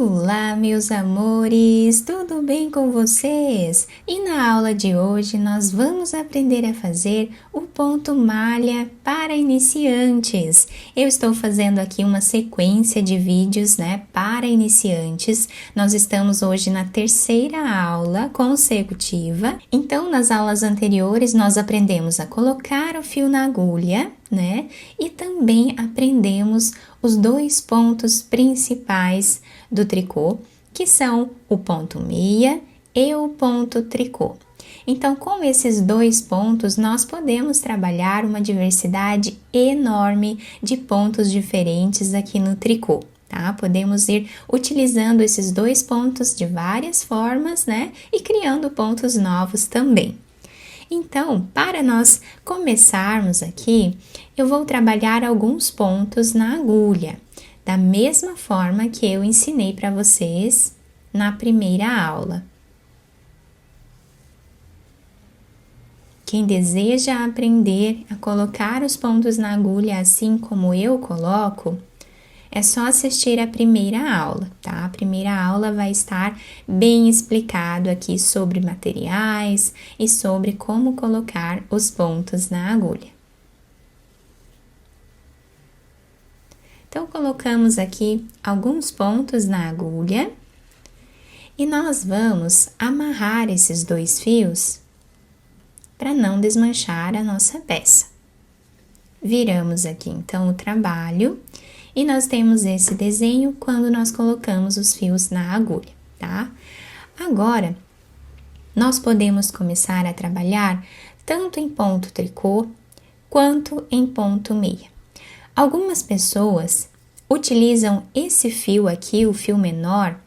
Olá, meus amores, tudo bem com vocês? E na aula de hoje nós vamos aprender a fazer o ponto malha para iniciantes. Eu estou fazendo aqui uma sequência de vídeos, para iniciantes. Nós estamos hoje na terceira aula consecutiva. Então, nas aulas anteriores nós aprendemos a colocar o fio na agulha, e também aprendemos os dois pontos principais do tricô, que são o ponto meia e o ponto tricô. Então, com esses dois pontos, nós podemos trabalhar uma diversidade enorme de pontos diferentes aqui no tricô, tá? Podemos ir utilizando esses dois pontos de várias formas, e criando pontos novos também. Então, para nós começarmos aqui, eu vou trabalhar alguns pontos na agulha, da mesma forma que eu ensinei para vocês na primeira aula. Quem deseja aprender a colocar os pontos na agulha assim como eu coloco, é só assistir a primeira aula, tá? A primeira aula vai estar bem explicado aqui sobre materiais e sobre como colocar os pontos na agulha. Então, colocamos aqui alguns pontos na agulha e nós vamos amarrar esses dois fios para não desmanchar a nossa peça. Viramos aqui, então, o trabalho. E nós temos esse desenho quando nós colocamos os fios na agulha, tá? Agora, nós podemos começar a trabalhar tanto em ponto tricô quanto em ponto meia. Algumas pessoas utilizam esse fio aqui, o fio menor,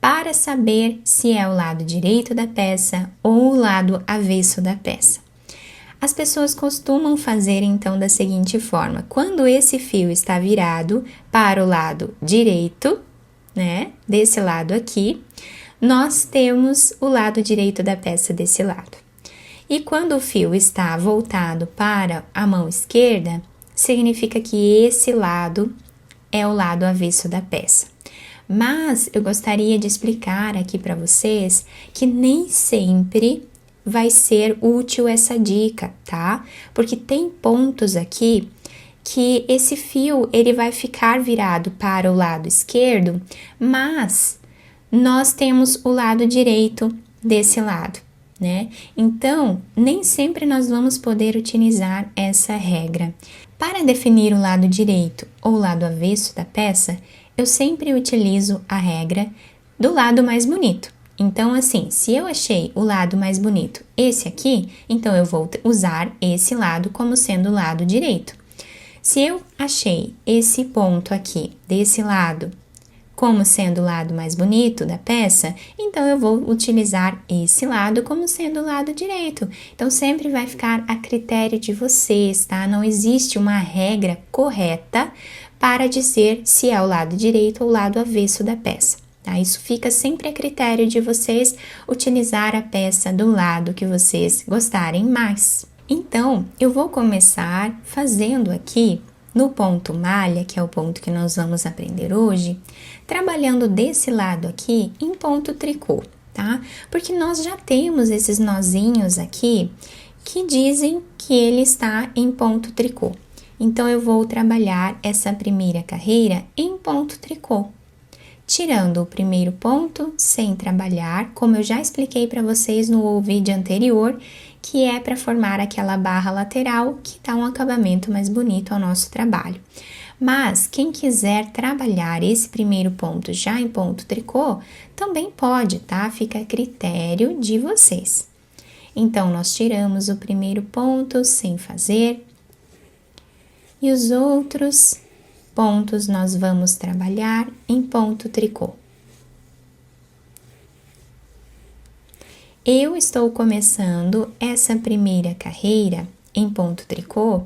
para saber se é o lado direito da peça ou o lado avesso da peça. As pessoas costumam fazer então da seguinte forma: quando esse fio está virado para o lado direito, desse lado aqui, nós temos o lado direito da peça desse lado. E quando o fio está voltado para a mão esquerda, significa que esse lado é o lado avesso da peça. Mas eu gostaria de explicar aqui para vocês que nem sempre vai ser útil essa dica, tá? Porque tem pontos aqui que esse fio ele vai ficar virado para o lado esquerdo, mas nós temos o lado direito desse lado, Então, nem sempre nós vamos poder utilizar essa regra. Para definir o lado direito ou o lado avesso da peça, eu sempre utilizo a regra do lado mais bonito. Então, assim, se eu achei o lado mais bonito esse aqui, então eu vou usar esse lado como sendo o lado direito. Se eu achei esse ponto aqui, desse lado, como sendo o lado mais bonito da peça, então eu vou utilizar esse lado como sendo o lado direito. Então, sempre vai ficar a critério de vocês, tá? Não existe uma regra correta para dizer se é o lado direito ou o lado avesso da peça. Tá? Isso fica sempre a critério de vocês utilizar a peça do lado que vocês gostarem mais. Então, eu vou começar fazendo aqui no ponto malha, que é o ponto que nós vamos aprender hoje, trabalhando desse lado aqui em ponto tricô, tá? Porque nós já temos esses nozinhos aqui que dizem que ele está em ponto tricô. Então, eu vou trabalhar essa primeira carreira em ponto tricô. Tirando o primeiro ponto, sem trabalhar, como eu já expliquei para vocês no vídeo anterior, que é para formar aquela barra lateral que dá um acabamento mais bonito ao nosso trabalho. Mas, quem quiser trabalhar esse primeiro ponto já em ponto tricô, também pode, tá? Fica a critério de vocês. Então, nós tiramos o primeiro ponto sem fazer, e os outros pontos nós vamos trabalhar em ponto tricô. Eu estou começando essa primeira carreira em ponto tricô,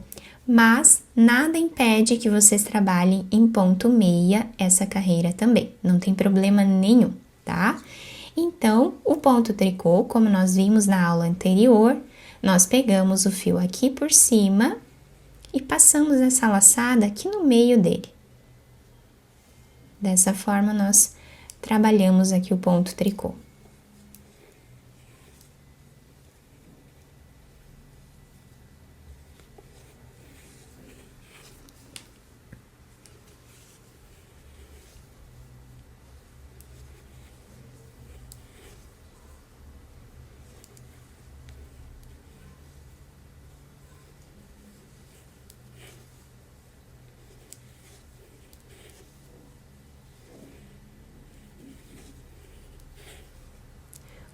mas nada impede que vocês trabalhem em ponto meia essa carreira também, não tem problema nenhum, tá? Então, o ponto tricô, como nós vimos na aula anterior, nós pegamos o fio aqui por cima e passamos essa laçada aqui no meio dele. Dessa forma, nós trabalhamos aqui o ponto tricô.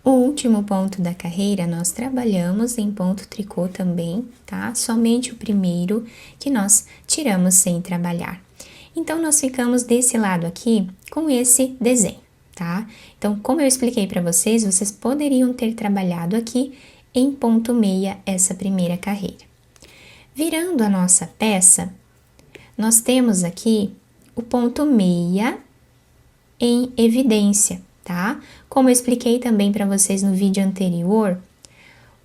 O último ponto da carreira, nós trabalhamos em ponto tricô também, tá? Somente o primeiro que nós tiramos sem trabalhar. Então, nós ficamos desse lado aqui com esse desenho, tá? Então, como eu expliquei para vocês, vocês poderiam ter trabalhado aqui em ponto meia essa primeira carreira. Virando a nossa peça, nós temos aqui o ponto meia em evidência, tá? Como eu expliquei também para vocês no vídeo anterior,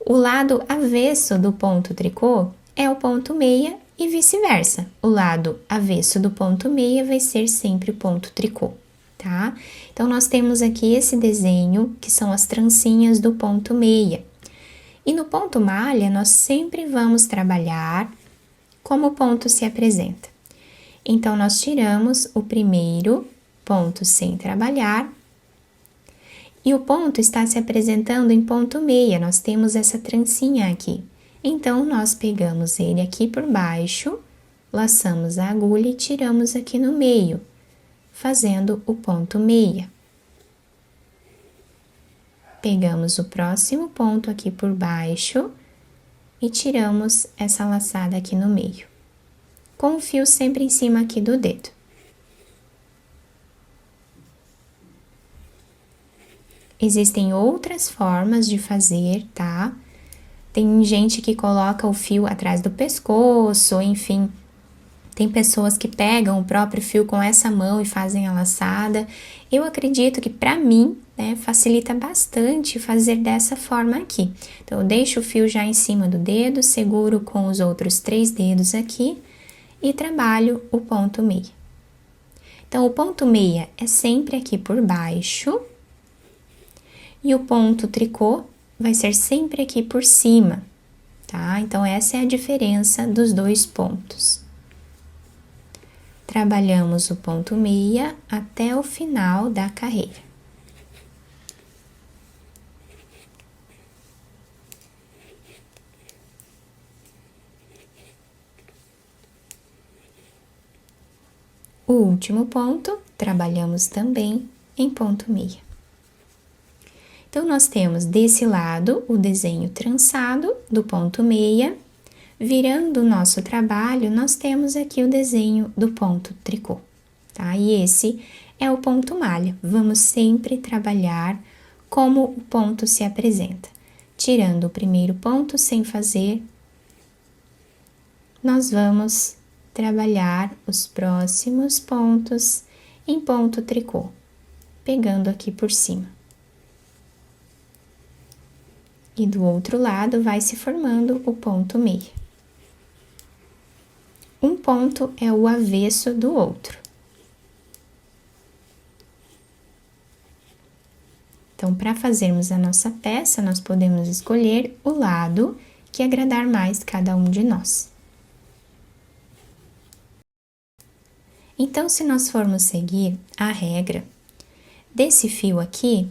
o lado avesso do ponto tricô é o ponto meia e vice-versa. O lado avesso do ponto meia vai ser sempre o ponto tricô, tá? Então, nós temos aqui esse desenho, que são as trancinhas do ponto meia. E no ponto malha, nós sempre vamos trabalhar como o ponto se apresenta. Então, nós tiramos o primeiro ponto sem trabalhar, e o ponto está se apresentando em ponto meia, nós temos essa trancinha aqui. Então, nós pegamos ele aqui por baixo, laçamos a agulha e tiramos aqui no meio, fazendo o ponto meia. Pegamos o próximo ponto aqui por baixo e tiramos essa laçada aqui no meio, com o fio sempre em cima aqui do dedo. Existem outras formas de fazer, tá? Tem gente que coloca o fio atrás do pescoço, enfim. Tem pessoas que pegam o próprio fio com essa mão e fazem a laçada. Eu acredito que para mim, né, facilita bastante fazer dessa forma aqui. Então, eu deixo o fio já em cima do dedo, seguro com os outros 3 dedos aqui e trabalho o ponto meia. Então, o ponto meia é sempre aqui por baixo. E o ponto tricô vai ser sempre aqui por cima, tá? Então, essa é a diferença dos dois pontos. Trabalhamos o ponto meia até o final da carreira. O último ponto, trabalhamos também em ponto meia. Então, nós temos desse lado o desenho trançado do ponto meia. Virando o nosso trabalho, nós temos aqui o desenho do ponto tricô, tá? E esse é o ponto malha. Vamos sempre trabalhar como o ponto se apresenta. Tirando o primeiro ponto sem fazer, nós vamos trabalhar os próximos pontos em ponto tricô, pegando aqui por cima. E do outro lado vai se formando o ponto meia. Um ponto é o avesso do outro. Então, para fazermos a nossa peça, nós podemos escolher o lado que agradar mais cada um de nós. Então, se nós formos seguir a regra desse fio aqui,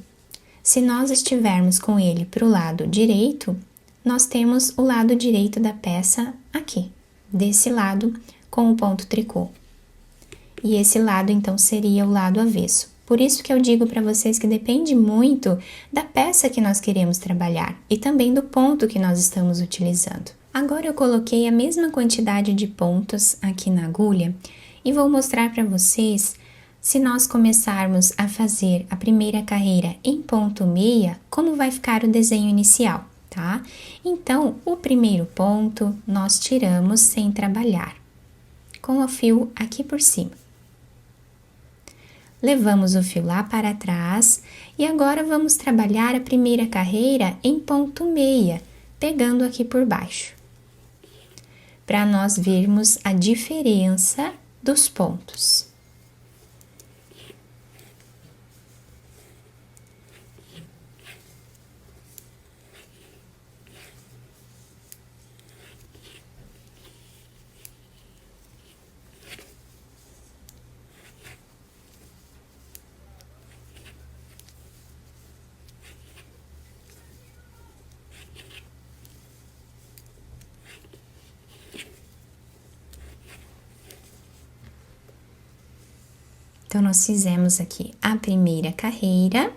se nós estivermos com ele para o lado direito, nós temos o lado direito da peça aqui, desse lado com o ponto tricô. E esse lado, então, seria o lado avesso. Por isso que eu digo para vocês que depende muito da peça que nós queremos trabalhar e também do ponto que nós estamos utilizando. Agora eu coloquei a mesma quantidade de pontos aqui na agulha e vou mostrar para vocês. Se nós começarmos a fazer a primeira carreira em ponto meia, como vai ficar o desenho inicial, tá? Então, o primeiro ponto nós tiramos sem trabalhar, com o fio aqui por cima. Levamos o fio lá para trás e agora vamos trabalhar a primeira carreira em ponto meia, pegando aqui por baixo, para nós vermos a diferença dos pontos. Então, nós fizemos aqui a primeira carreira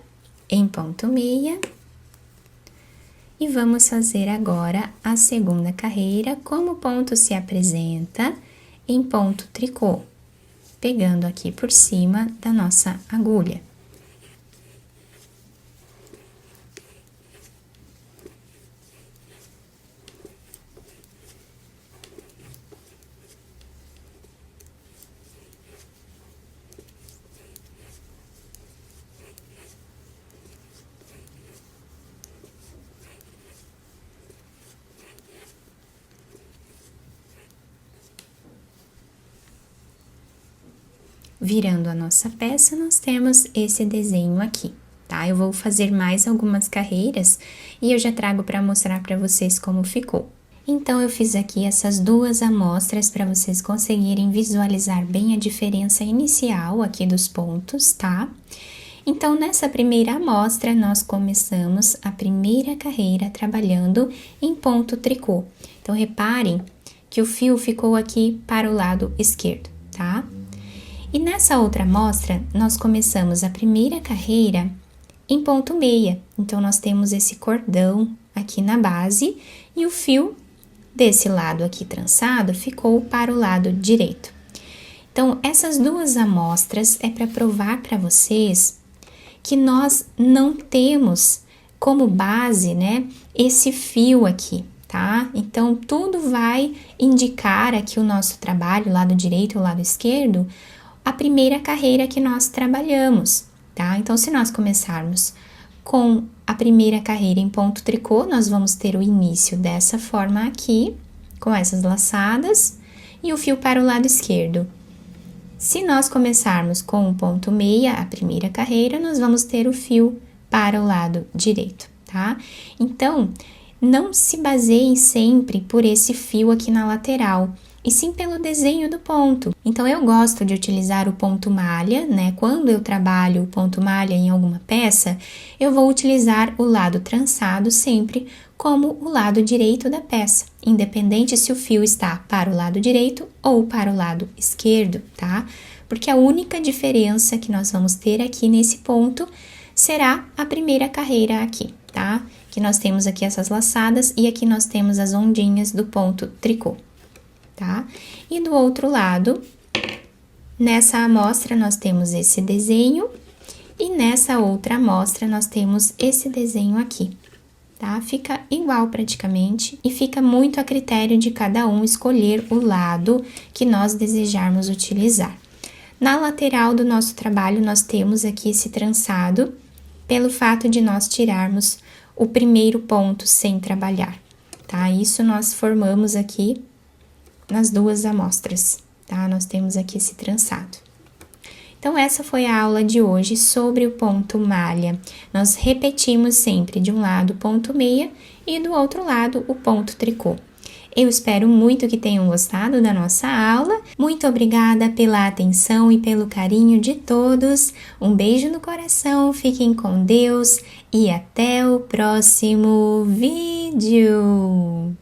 em ponto meia. E vamos fazer agora a segunda carreira, como o ponto se apresenta em ponto tricô, pegando aqui por cima da nossa agulha. Virando a nossa peça, nós temos esse desenho aqui, tá? Eu vou fazer mais algumas carreiras e eu já trago para mostrar para vocês como ficou. Então, eu fiz aqui essas duas amostras para vocês conseguirem visualizar bem a diferença inicial aqui dos pontos, tá? Então, nessa primeira amostra, nós começamos a primeira carreira trabalhando em ponto tricô. Então, reparem que o fio ficou aqui para o lado esquerdo, tá? E nessa outra amostra, nós começamos a primeira carreira em ponto meia. Então, nós temos esse cordão aqui na base e o fio desse lado aqui trançado ficou para o lado direito. Então, essas duas amostras é para provar para vocês que nós não temos como base, né, esse fio aqui, tá? Então, tudo vai indicar aqui o nosso trabalho, lado direito e o lado esquerdo, a primeira carreira que nós trabalhamos, tá? Então, se nós começarmos com a primeira carreira em ponto tricô, nós vamos ter o início dessa forma aqui, com essas laçadas, e o fio para o lado esquerdo. Se nós começarmos com o ponto meia, a primeira carreira, nós vamos ter o fio para o lado direito, tá? Então, não se baseiem sempre por esse fio aqui na lateral, e sim pelo desenho do ponto. Então, eu gosto de utilizar o ponto malha, né? Quando eu trabalho o ponto malha em alguma peça, eu vou utilizar o lado trançado sempre como o lado direito da peça, independente se o fio está para o lado direito ou para o lado esquerdo, tá? Porque a única diferença que nós vamos ter aqui nesse ponto será a primeira carreira aqui, tá? Que nós temos aqui essas laçadas e aqui nós temos as ondinhas do ponto tricô. Tá? E do outro lado, nessa amostra nós temos esse desenho e nessa outra amostra nós temos esse desenho aqui, tá? Fica igual praticamente e fica muito a critério de cada um escolher o lado que nós desejarmos utilizar. Na lateral do nosso trabalho nós temos aqui esse trançado pelo fato de nós tirarmos o primeiro ponto sem trabalhar, tá? Isso nós formamos aqui nas duas amostras, tá? Nós temos aqui esse trançado. Então, essa foi a aula de hoje sobre o ponto malha. Nós repetimos sempre de um lado o ponto meia e do outro lado o ponto tricô. Eu espero muito que tenham gostado da nossa aula. Muito obrigada pela atenção e pelo carinho de todos. Um beijo no coração, fiquem com Deus e até o próximo vídeo!